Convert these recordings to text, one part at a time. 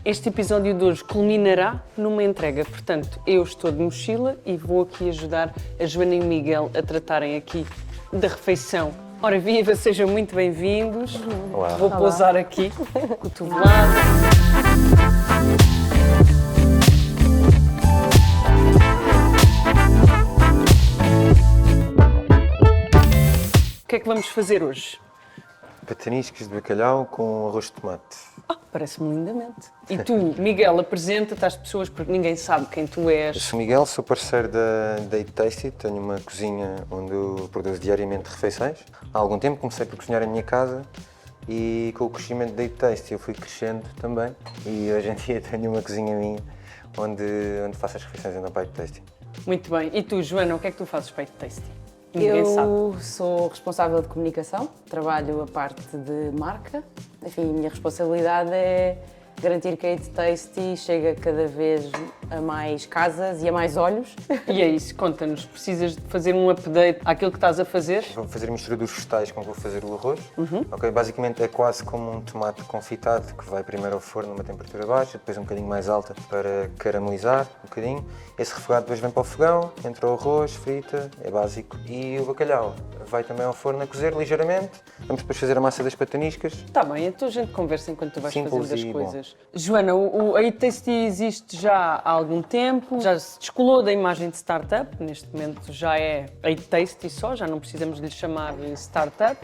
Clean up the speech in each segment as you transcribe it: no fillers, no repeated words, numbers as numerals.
Este episódio de hoje culminará numa entrega, portanto, eu estou de mochila e vou aqui ajudar a Joana e o Miguel a tratarem aqui da refeição. Ora viva, sejam muito bem-vindos. Olá. Vou pousar aqui, cotovelado. O que é que vamos fazer hoje? Pataniscos de bacalhau com arroz de tomate. Parece-me lindamente. E tu, Miguel, apresenta-te às pessoas porque ninguém sabe quem tu Eu és. sou Miguel, sou parceiro da Eat Tasty, tenho uma cozinha onde eu produzo diariamente refeições. Há algum tempo comecei por cozinhar em minha casa e com o crescimento da Eat Tasty eu fui crescendo também e hoje em dia tenho uma cozinha minha onde faço as refeições então para a Eat Tasty. Muito bem. E tu, Joana, o que é que tu fazes para a Eat Tasty? Ninguém sabe. Eu sou responsável de comunicação, trabalho a parte de marca. Enfim, a minha responsabilidade é garantir que a Eat Tasty chega cada vez a mais casas e a mais olhos. E é isso, conta-nos. Precisas de fazer um update àquilo que estás a fazer? Vou fazer a mistura dos vegetais com que vou fazer o arroz. Ok, basicamente é quase como um tomate confitado que vai primeiro ao forno numa temperatura baixa, depois um bocadinho mais alta para caramelizar um bocadinho. Esse refogado depois vem para o fogão, entra o arroz, frita, é básico. E o bacalhau vai também ao forno a cozer ligeiramente. Vamos depois fazer a massa das pataniscas. Está bem, então a gente conversa enquanto tu vais Simples fazendo as e coisas. Joana, a Eat Tasty existe já há algum tempo, já se descolou da imagem de startup, neste momento já é a Eat Tasty só, já não precisamos de lhe chamar startup.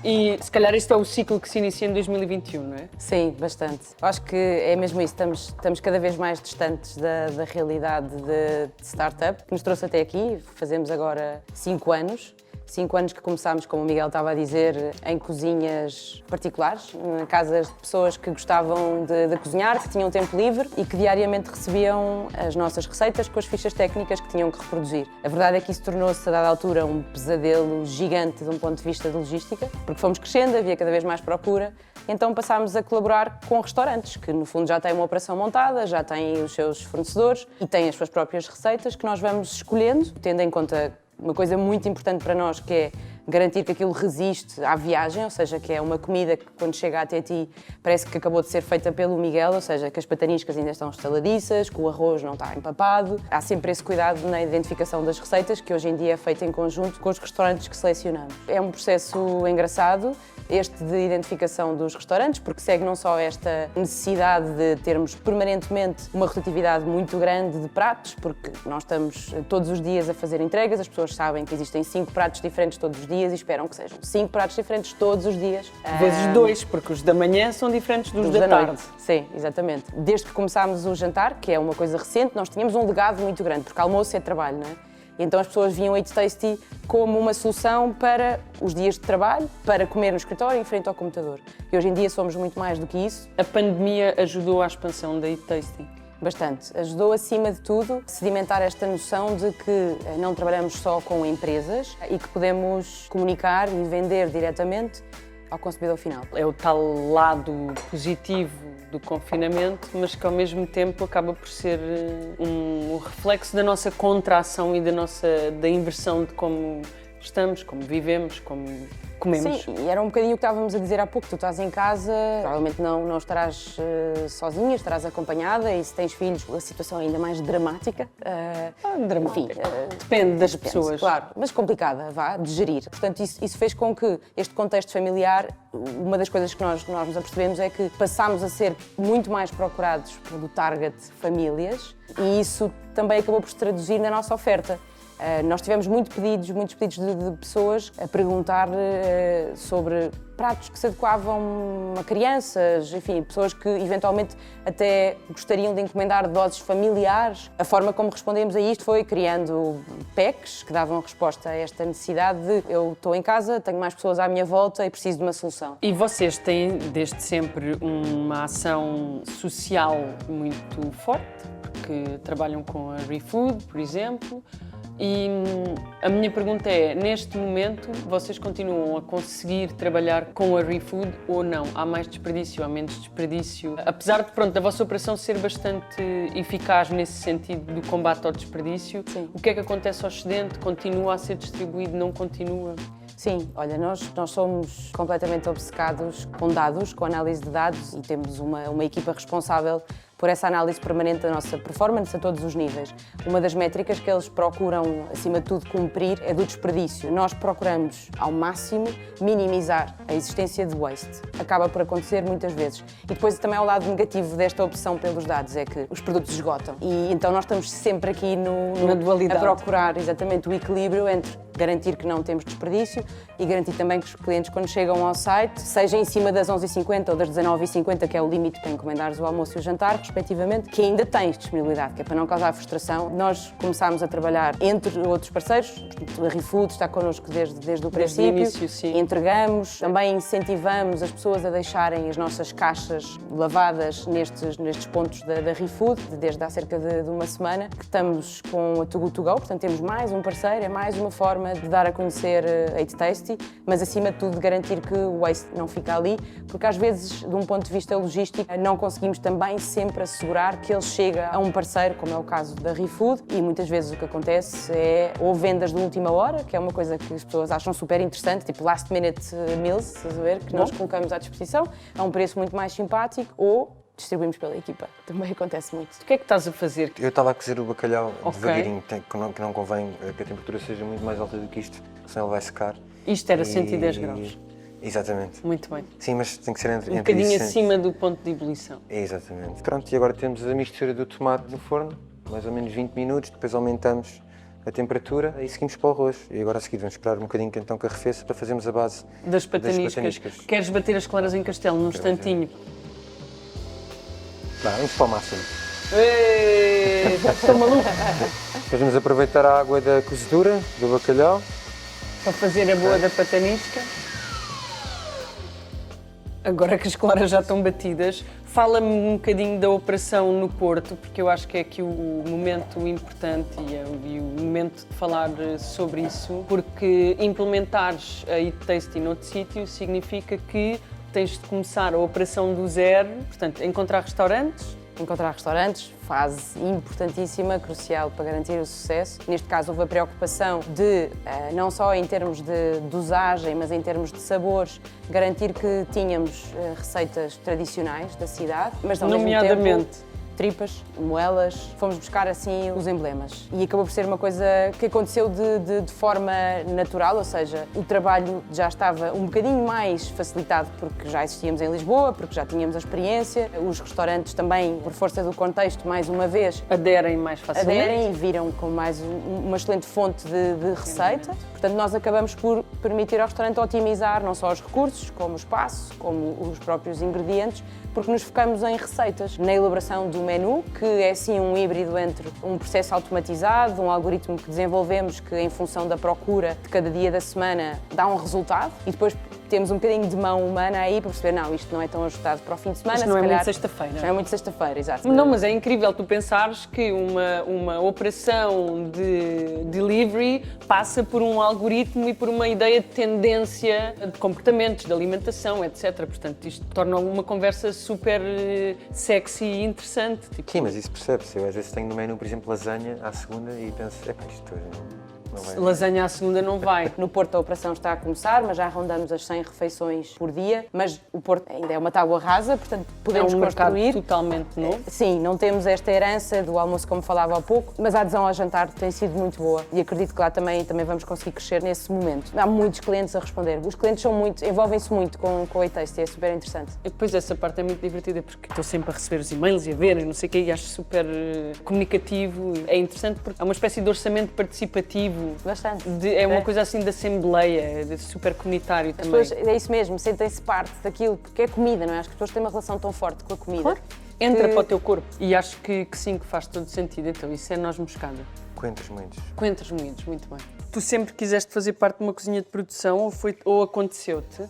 E se calhar este é o ciclo que se inicia em 2021, não é? Sim, bastante. Acho que é mesmo isso, estamos cada vez mais distantes da realidade de startup, que nos trouxe até aqui. Fazemos agora 5 anos. 5 anos que começámos, como o Miguel estava a dizer, em cozinhas particulares, em casas de pessoas que gostavam de cozinhar, que tinham tempo livre e que diariamente recebiam as nossas receitas com as fichas técnicas que tinham que reproduzir. A verdade é que isso tornou-se, a dada altura, um pesadelo gigante de um ponto de vista de logística, porque fomos crescendo, havia cada vez mais procura, então passámos a colaborar com restaurantes, que no fundo já têm uma operação montada, já têm os seus fornecedores e têm as suas próprias receitas que nós vamos escolhendo, tendo em conta uma coisa muito importante para nós, que é garantir que aquilo resiste à viagem, ou seja, que é uma comida que quando chega até ti parece que acabou de ser feita pelo Miguel, ou seja, que as pataniscas ainda estão estaladiças, que o arroz não está empapado. Há sempre esse cuidado na identificação das receitas, que hoje em dia é feito em conjunto com os restaurantes que selecionamos. É um processo engraçado, este de identificação dos restaurantes, porque segue não só esta necessidade de termos permanentemente uma rotatividade muito grande de pratos, porque nós estamos todos os dias a fazer entregas, as pessoas sabem que existem 5 pratos diferentes todos os dias e esperam que sejam 5 pratos diferentes todos os dias. Vezes 2, porque os da manhã são diferentes dos da tarde. Noite. Sim, exatamente. Desde que começámos o jantar, que é uma coisa recente, nós tínhamos um legado muito grande, porque almoço é trabalho, não é? E então as pessoas viam a Eat Tasty como uma solução para os dias de trabalho, para comer no escritório em frente ao computador. E hoje em dia somos muito mais do que isso. A pandemia ajudou à expansão da Eat Tasty? Bastante. Ajudou, acima de tudo, a sedimentar esta noção de que não trabalhamos só com empresas e que podemos comunicar e vender diretamente ao consumidor final. É o tal lado positivo do confinamento, mas que ao mesmo tempo acaba por ser um reflexo da nossa contração e da inversão de como estamos, como vivemos, como comemos. Sim, e era um bocadinho o que estávamos a dizer há pouco. Tu estás em casa, provavelmente não estarás sozinha, estarás acompanhada e se tens filhos a situação é ainda mais dramática. Enfim, depende das pessoas. Claro, mas complicada, de gerir. Portanto, isso fez com que este contexto familiar, uma das coisas que nós nos apercebemos é que passámos a ser muito mais procurados pelo target famílias e isso também acabou por se traduzir na nossa oferta. Nós tivemos muitos pedidos de pessoas a perguntar sobre pratos que se adequavam a crianças, enfim, pessoas que eventualmente até gostariam de encomendar doses familiares. A forma como respondemos a isto foi criando packs que davam resposta a esta necessidade de eu estou em casa, tenho mais pessoas à minha volta e preciso de uma solução. E vocês têm desde sempre uma ação social muito forte, porque trabalham com a ReFood, por exemplo. E a minha pergunta é, neste momento, vocês continuam a conseguir trabalhar com a ReFood ou não? Há mais desperdício, há menos desperdício? Apesar de, da vossa operação ser bastante eficaz nesse sentido do combate ao desperdício, Sim. O que é que acontece ao excedente? Continua a ser distribuído, não continua? Sim, olha, nós somos completamente obcecados com dados, com análise de dados e temos uma equipa responsável por essa análise permanente da nossa performance a todos os níveis. Uma das métricas que eles procuram, acima de tudo, cumprir é do desperdício. Nós procuramos, ao máximo, minimizar a existência de waste. Acaba por acontecer muitas vezes. E depois também ao lado negativo desta opção pelos dados, é que os produtos esgotam. E então nós estamos sempre aqui na dualidade. A procurar exatamente o equilíbrio entre garantir que não temos desperdício e garantir também que os clientes, quando chegam ao site, seja em cima das 11h50 ou das 19h50, que é o limite para encomendares o almoço e o jantar, respectivamente, que ainda tens disponibilidade, que é para não causar frustração. Nós começámos a trabalhar entre outros parceiros, a ReFood está connosco desde o princípio, início, sim. Entregamos, também incentivamos as pessoas a deixarem as nossas caixas lavadas nestes pontos da ReFood, desde há cerca de uma semana, que estamos com a Too Good To Go, portanto temos mais um parceiro, é mais uma forma de dar a conhecer a Eat Tasty, mas acima de tudo de garantir que o waste não fica ali, porque às vezes, de um ponto de vista logístico, não conseguimos também sempre assegurar que ele chega a um parceiro, como é o caso da ReFood, e muitas vezes o que acontece é ou vendas de última hora, que é uma coisa que as pessoas acham super interessante, tipo last minute meals, estás a ver, que nós colocamos à disposição, a um preço muito mais simpático, ou distribuímos pela equipa. Também acontece muito. O que é que estás a fazer? Eu estava a cozer o bacalhau devagarinho, que não convém que a temperatura seja muito mais alta do que isto, senão ele vai secar. Isto era 110 graus. Exatamente. Muito bem. Sim, mas tem que ser entre Um bocadinho acima do ponto de ebulição. Exatamente. Pronto, e agora temos a mistura do tomate no forno, mais ou menos 20 minutos, depois aumentamos a temperatura e seguimos para o arroz. E agora a seguir vamos esperar um bocadinho que então que arrefeça para fazermos a base das pataniscas. Queres bater as claras em castelo num instantinho? Vamos para o máximo. Estou maluco. Depois vamos aproveitar a água da cozedura do bacalhau. Para fazer a boa da patanisca. Agora que as claras já estão batidas, fala-me um bocadinho da operação no Porto, porque eu acho que é aqui o momento importante e o momento de falar sobre isso, porque implementares a Eat Tasty noutro sítio significa que tens de começar a operação do zero, portanto, encontrar restaurantes. Encontrar restaurantes, fase importantíssima, crucial para garantir o sucesso. Neste caso, houve a preocupação de, não só em termos de dosagem, mas em termos de sabores, garantir que tínhamos receitas tradicionais da cidade, mas ao mesmo tempo tripas, moelas, fomos buscar assim os emblemas. E acabou por ser uma coisa que aconteceu de forma natural, ou seja, o trabalho já estava um bocadinho mais facilitado porque já existíamos em Lisboa, porque já tínhamos a experiência. Os restaurantes também, por força do contexto, mais uma vez, aderem mais facilmente. Aderem e viram como mais uma excelente fonte de receita. Portanto, nós acabamos por permitir ao restaurante otimizar não só os recursos, como o espaço, como os próprios ingredientes, porque nos focamos em receitas, na elaboração do menu, que é assim um híbrido entre um processo automatizado, um algoritmo que desenvolvemos que, em função da procura de cada dia da semana, dá um resultado, e depois temos um bocadinho de mão humana aí para perceber, não, isto não é tão ajustado para o fim de semana. Isto não é muito sexta-feira. Não é muito sexta-feira, exato. Não, mas é incrível tu pensares que uma operação de delivery passa por um algoritmo e por uma ideia de tendência de comportamentos, de alimentação, etc. Portanto, isto torna uma conversa super sexy e interessante. Tipo... Sim, mas isso percebe-se. Eu às vezes tenho no menu, por exemplo, lasanha à segunda e penso, isto não vai. Lasanha à segunda não vai. No Porto a operação está a começar, mas já rondamos as 100 refeições por dia. Mas o Porto ainda é uma tábua rasa, portanto podemos construir. Mercado totalmente novo. Sim, não temos esta herança do almoço como falava há pouco, mas a adesão ao jantar tem sido muito boa e acredito que lá também vamos conseguir crescer nesse momento. Há muitos clientes a responder. Os clientes envolvem-se muito com o Eat Tasty, é super interessante. E depois essa parte é muito divertida porque estou sempre a receber os e-mails e a ver e não sei o quê e acho super comunicativo. É interessante porque é uma espécie de orçamento participativo. Bastante. É uma coisa assim de assembleia, de super comunitário as também. Pessoas, é isso mesmo, sentem-se parte daquilo, porque é comida, não é? Acho que as pessoas têm uma relação tão forte com a comida. Claro. Entra para o teu corpo. E acho que sim, que faz todo sentido. Então, isso é noz moscada. Coentros moídos. Coentros moídos, muito bem. Tu sempre quiseste fazer parte de uma cozinha de produção ou aconteceu-te?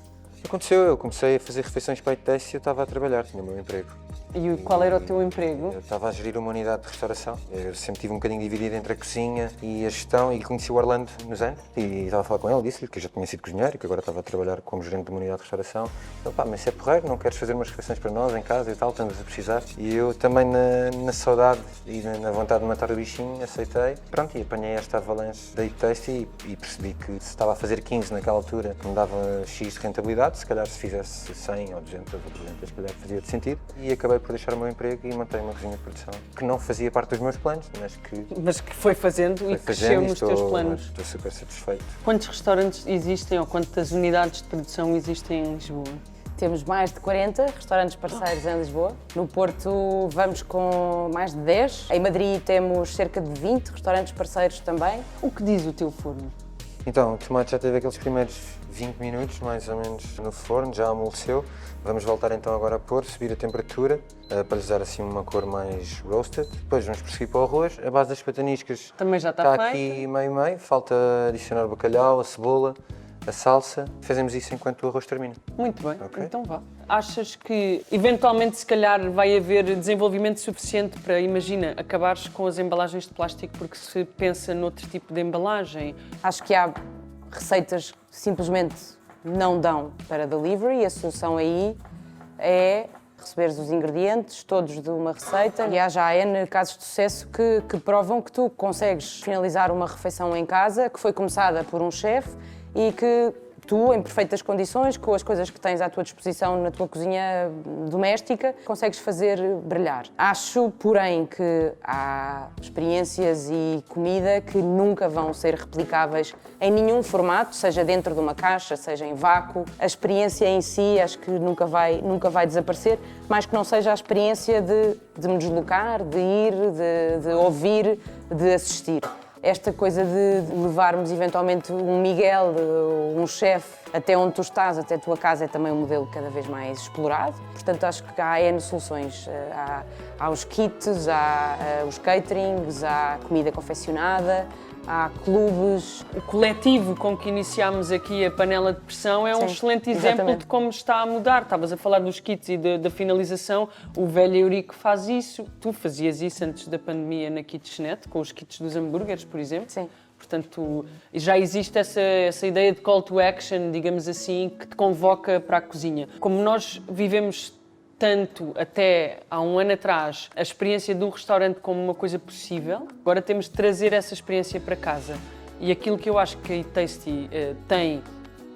Aconteceu, eu comecei a fazer refeições para a Taste e eu estava a trabalhar, tinha o meu emprego. E qual era o teu emprego? Eu estava a gerir uma unidade de restauração. Eu sempre tive um bocadinho dividido entre a cozinha e a gestão e conheci o Orlando nos anos e estava a falar com ele, disse-lhe que eu já tinha sido cozinheiro e que agora estava a trabalhar como gerente de uma unidade de restauração. Ele, pá, mas se é porreiro, não queres fazer umas refeições para nós em casa e tal, estamos a precisar. E eu também na saudade e na vontade de matar o bichinho aceitei. Pronto, e apanhei esta avalanche da Eat Tasty e percebi que se estava a fazer 15 naquela altura, que me dava X de rentabilidade, se calhar se fizesse 100 ou 200 ou 300, se calhar fazia de sentido. E acabei por deixar o meu emprego e montei uma cozinha de produção que não fazia parte dos meus planos, Mas que foi fazendo e cresceu nos teus planos. Estou super satisfeito. Quantos restaurantes existem ou quantas unidades de produção existem em Lisboa? Temos mais de 40 restaurantes parceiros em Lisboa. No Porto vamos com mais de 10. Em Madrid temos cerca de 20 restaurantes parceiros também. O que diz o teu forno? Então, o tomate já teve aqueles primeiros 20 minutos, mais ou menos, no forno, já amoleceu. Vamos voltar então agora a pôr, subir a temperatura, para lhes dar assim uma cor mais roasted. Depois vamos prosseguir para o arroz. A base das pataniscas Também já está feita. aqui meio-meio. Falta adicionar o bacalhau, a cebola, a salsa. Fazemos isso enquanto o arroz termina. Muito bem, Ok. então vá. Achas que eventualmente se calhar vai haver desenvolvimento suficiente para, imagina, acabares com as embalagens de plástico porque se pensa noutro tipo de embalagem? Acho que há receitas que simplesmente não dão para delivery e a solução aí é receberes os ingredientes todos de uma receita e há já N casos de sucesso que provam que tu consegues finalizar uma refeição em casa que foi começada por um chefe e que tu, em perfeitas condições, com as coisas que tens à tua disposição na tua cozinha doméstica, consegues fazer brilhar. Acho, porém, que há experiências e comida que nunca vão ser replicáveis em nenhum formato, seja dentro de uma caixa, seja em vácuo. A experiência em si acho que nunca vai desaparecer, mais que não seja a experiência de me deslocar, de ir, de ouvir, de assistir. Esta coisa de levarmos eventualmente um Miguel, um chefe, até onde tu estás, até a tua casa, é também um modelo cada vez mais explorado. Portanto, acho que há N soluções. Há os kits, há os caterings, há comida confeccionada, há clubes. O coletivo com que iniciámos aqui a panela de pressão é um Sim, excelente exemplo exatamente. de como está a mudar. Estavas a falar dos kits e da finalização. O velho Eurico faz isso. Tu fazias isso antes da pandemia na Kitchenette, com os kits dos hambúrgueres, por exemplo. Sim. Portanto, já existe essa ideia de call to action, digamos assim, que te convoca para a cozinha. Como nós vivemos tanto até há um ano atrás a experiência de um restaurante como uma coisa possível, agora temos de trazer essa experiência para casa. E aquilo que eu acho que a Eat Tasty tem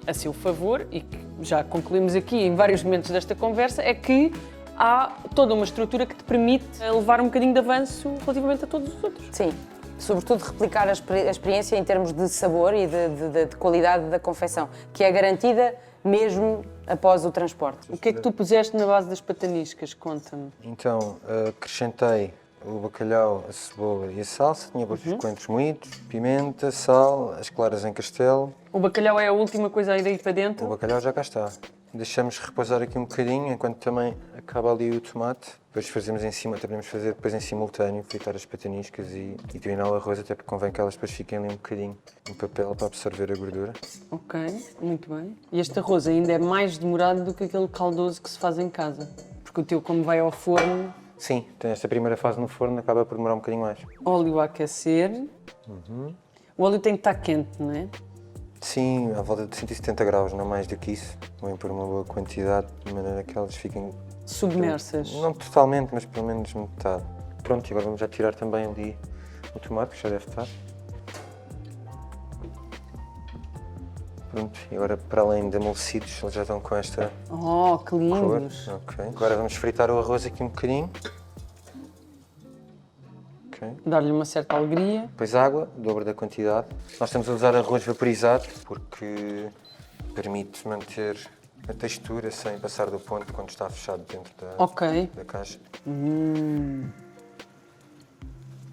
a seu favor, e que já concluímos aqui em vários momentos desta conversa, é que há toda uma estrutura que te permite levar um bocadinho de avanço relativamente a todos os outros. Sim. Sobretudo replicar a experiência em termos de sabor e de qualidade da confecção, que é garantida mesmo após o transporte. O que é que tu puseste na base das pataniscas? Conta-me. Então, acrescentei o bacalhau, a cebola e a salsa. Tinha posto os coentros moídos, pimenta, sal, as claras em castelo. O bacalhau é a última coisa a ir aí para dentro? O bacalhau já cá está. Deixamos repousar aqui um bocadinho, enquanto também acaba ali o tomate. Depois fazemos em cima, até podemos fazer depois em simultâneo, fritar as pataniscas e treinar o arroz, até porque convém que elas depois fiquem ali um bocadinho em papel para absorver a gordura. Ok, muito bem. E este arroz ainda é mais demorado do que aquele caldoso que se faz em casa? Porque o teu, como vai ao forno, Sim, tem esta primeira fase no forno, acaba por demorar um bocadinho mais. óleo a aquecer. O óleo tem que estar quente, não é? Sim, à volta de 170 graus, não mais do que isso. Vem por uma boa quantidade, de maneira que elas fiquem... Submersas. Não totalmente, mas pelo menos metade. Pronto, e agora vamos já tirar também ali o tomate, que já deve estar. Pronto, e agora para além de amolecidos, eles já estão com esta Oh, que cor. lindos. Ok. Agora vamos fritar o arroz aqui um bocadinho. Ok. Dar-lhe uma certa alegria. Depois água, o dobro da quantidade. Nós estamos a usar arroz vaporizado porque permite manter a textura sem passar do ponto quando está fechado dentro da caixa.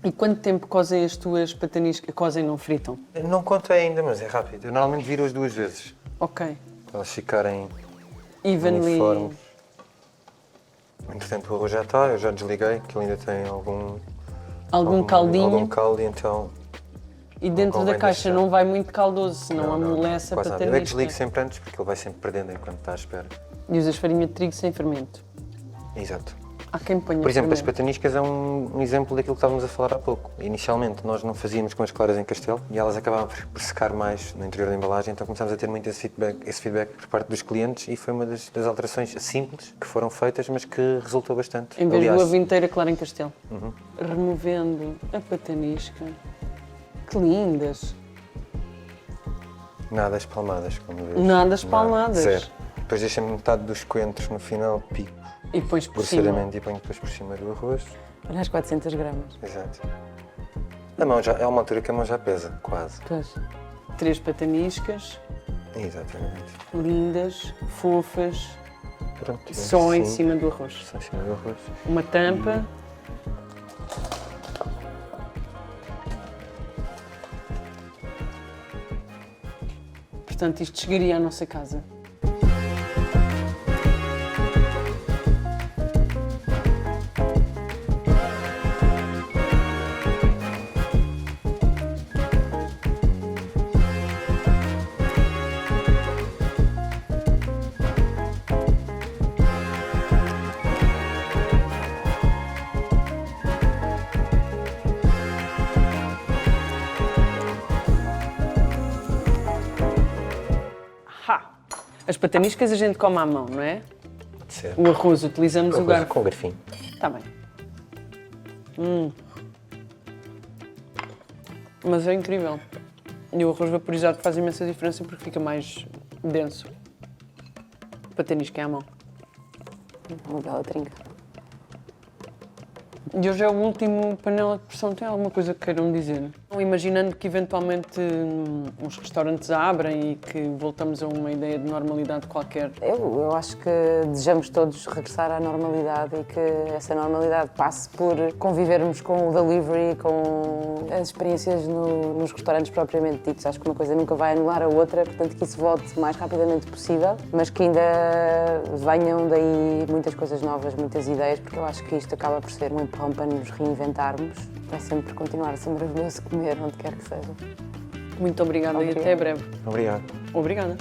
E quanto tempo cozem as tuas pataniscas? Cozem, não fritam? Não contei ainda, mas é rápido. Eu normalmente viro-as 2 vezes, Ok. para elas ficarem Evenly. uniformes. Entretanto o arroz já está, eu já desliguei, que ele ainda tem algum Algum caldinho. Algum caldo, então E dentro convém da caixa deixar. não vai muito caldoso, senão amolece a quase nada. Eu é que desligo patanisca. sempre antes porque ele vai sempre perdendo enquanto está à espera. E usas farinha de trigo sem fermento. Exato. Há quem ponha Por exemplo, as fermento. pataniscas é um exemplo daquilo que estávamos a falar há pouco. Inicialmente nós não fazíamos com as claras em castelo e elas acabavam por secar mais no interior da embalagem, então começámos a ter muito esse feedback por parte dos clientes e foi uma das alterações simples que foram feitas, mas que resultou bastante. Em vez Aliás, do ovo inteiro, clara em castelo. Removendo a patanisca. Que lindas! nada espalmadas, como vês. Nada espalmadas. Zero. Depois deixa-me metade dos coentros no final, pico E pões por cima. grosseiramente e ponho depois por cima do arroz. Olha as 400 gramas. Exato. A mão já, é uma altura que a mão já pesa, quase. Pois. 3 pataniscas, Exatamente. lindas, fofas, Pronto. e só em assim, cima do arroz. Só em cima do arroz. Uma tampa. Portanto, isto chegaria à nossa casa. Ha! As pataniscas a gente come à mão, não é? Pode ser. O arroz utilizamos o garfo. Com garfinho. Está bem. Mas é incrível. E o arroz vaporizado faz imensa diferença porque fica mais denso. Patanisca é à mão. Uma bela trinca. E hoje é o último panela de pressão. Tem alguma coisa que queiram dizer? Imaginando que eventualmente os restaurantes abrem e que voltamos a uma ideia de normalidade qualquer. Eu acho que desejamos todos regressar à normalidade e que essa normalidade passe por convivermos com o delivery, com as experiências nos restaurantes propriamente ditos. Acho que uma coisa nunca vai anular a outra, portanto que isso volte o mais rapidamente possível, mas que ainda venham daí muitas coisas novas, muitas ideias, porque eu acho que isto acaba por ser um empurrão para nos reinventarmos. Vai sempre continuar a ser maravilhoso comer onde quer que seja. Muito obrigada e até breve. Obrigado. Obrigada.